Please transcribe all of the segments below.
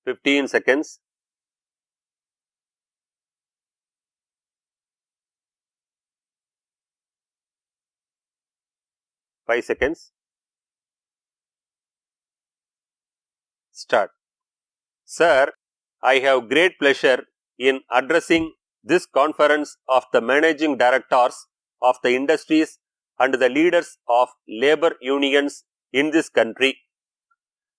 15 seconds. Five seconds. Start. Sir, I have great pleasure in addressing this conference of the managing directors of the industries and the leaders of labor unions in this country.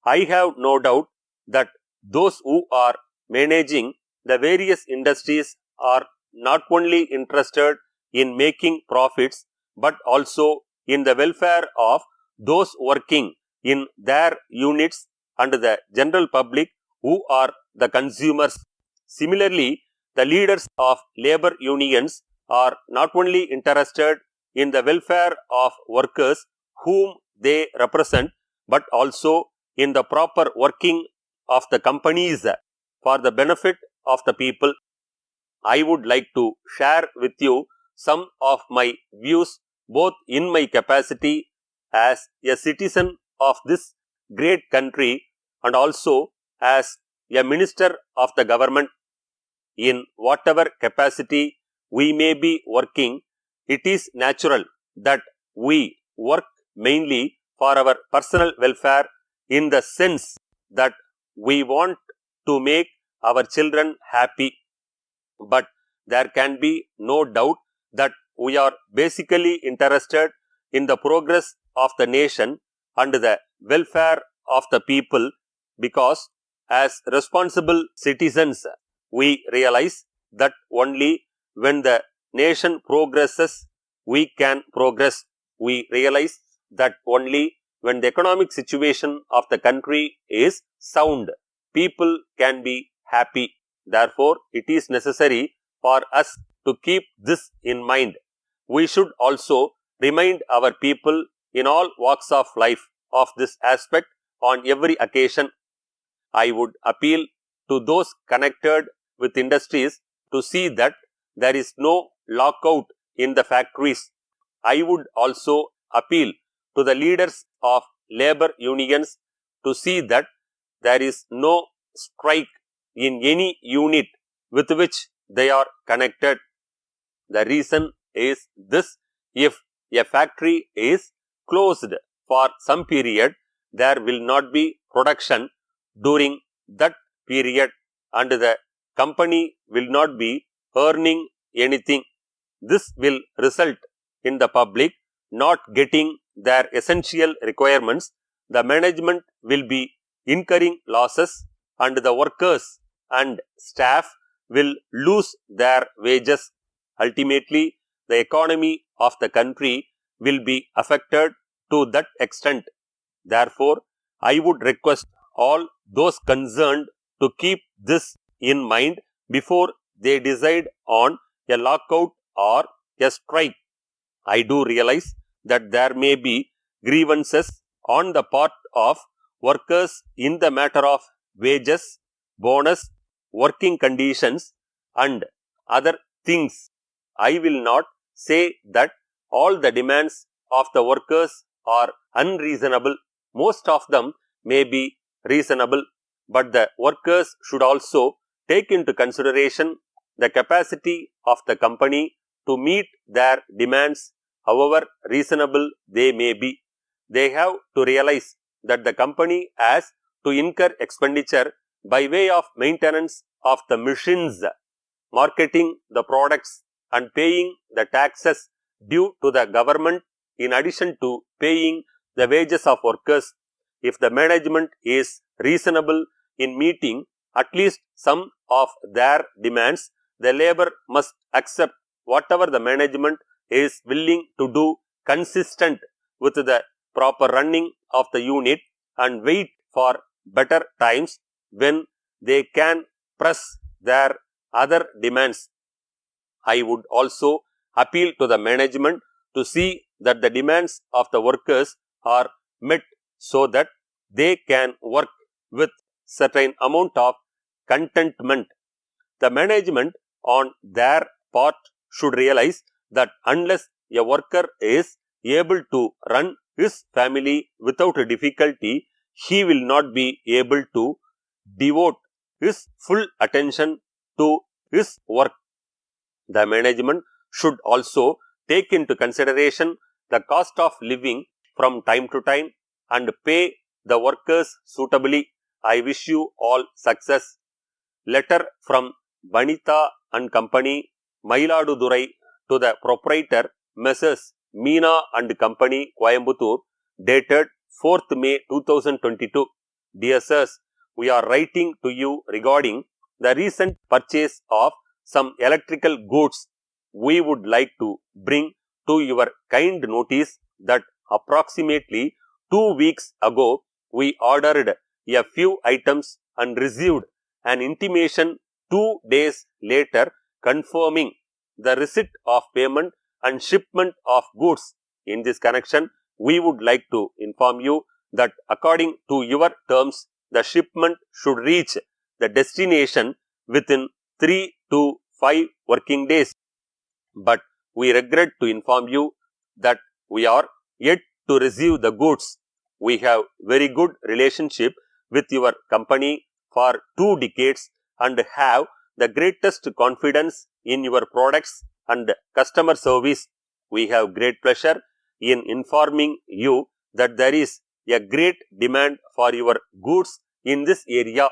I have no doubt that those who are managing the various industries are not only interested in making profits but also in the welfare of those working in their units and the general public who are the consumers. Similarly, the leaders of labor unions are not only interested in the welfare of workers whom they represent but also in the proper working of the companies for the benefit of the people. I would like to share with you some of my views both in my capacity as a citizen of this great country and also as a minister of the government. In whatever capacity we may be working, it is natural that we work mainly for our personal welfare in the sense that we want to make our children happy. But there can be no doubt that we are basically interested in the progress of the nation and the welfare of the people, because as responsible citizens we realize that only when the nation progresses we can progress. We realize that only when the economic situation of the country is sound, people can be happy. Therefore, it is necessary for us to keep this in mind. We should also remind our people in all walks of life of this aspect on every occasion. I would appeal to those connected with industries to see that there is no lockout in the factories. I would also appeal to the leaders of labor unions to see that there is no strike in any unit with which they are connected. The reason is this: if a factory is closed for some period, there will not be production during that period and the company will not be earning anything. This will result in the public not getting their essential requirements. The management will be incurring losses and the workers and staff will lose their wages. Ultimately, the economy of the country will be affected to that extent. Therefore, I would request all those concerned to keep this in mind before they decide on a lockout or a strike. I do realize that there may be grievances on the part of workers in the matter of wages, bonus, working conditions and other things. I will not say that all the demands of the workers are unreasonable. Most of them may be reasonable, but the workers should also take into consideration the capacity of the company to meet their demands, however reasonable they may be. They have to realize that the company has to incur expenditure by way of maintenance of the machines, marketing the products and paying the taxes due to the government in addition to paying the wages of workers. If the management is reasonable in meeting at least some of their demands, the labor must accept whatever the management is willing to do consistent with the proper running of the unit and wait for better times when they can press their other demands. I would also appeal to the management to see that the demands of the workers are met so that they can work with certain amount of contentment. The management on their part should realize that unless a worker is able to run his family without difficulty, he will not be able to devote his full attention to his work. The management should also take into consideration the cost of living from time to time and pay the workers suitably. I wish you all success. Letter from Banitha and Company, Mayiladurai, to the proprietor, Messrs. Meena and Company, Coimbatore, dated 4th May 2022. Dear sirs, we are writing to you regarding the recent purchase of some electrical goods. We would like to bring to your kind notice that approximately 2 weeks ago, we ordered a few items and received an intimation 2 days later confirming the receipt of payment and shipment of goods. In this connection, we would like to inform you that according to your terms, the shipment should reach the destination within 3 to 5 working days. But we regret to inform you that we are yet to receive the goods. We have very good relationship with your company for 2 decades and have the greatest confidence in your products and customer service. We have great pleasure in informing you that there is a great demand for your goods in this area.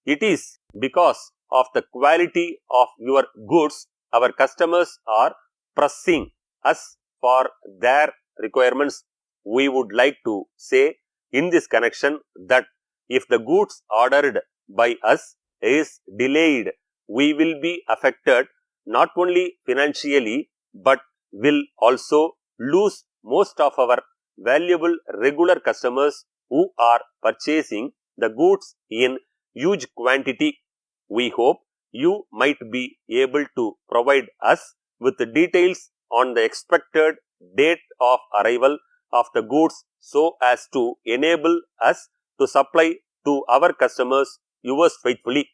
It is because of the quality of your goods our customers are pressing us for their requirements. We would like to say in this connection that if the goods ordered by us is delayed, we will be affected not only financially but will also lose most of our valuable regular customers who are purchasing the goods in huge quantity. We hope you might be able to provide us with the details on the expected date of arrival of the goods so as to enable us to supply to our customers yours faithfully.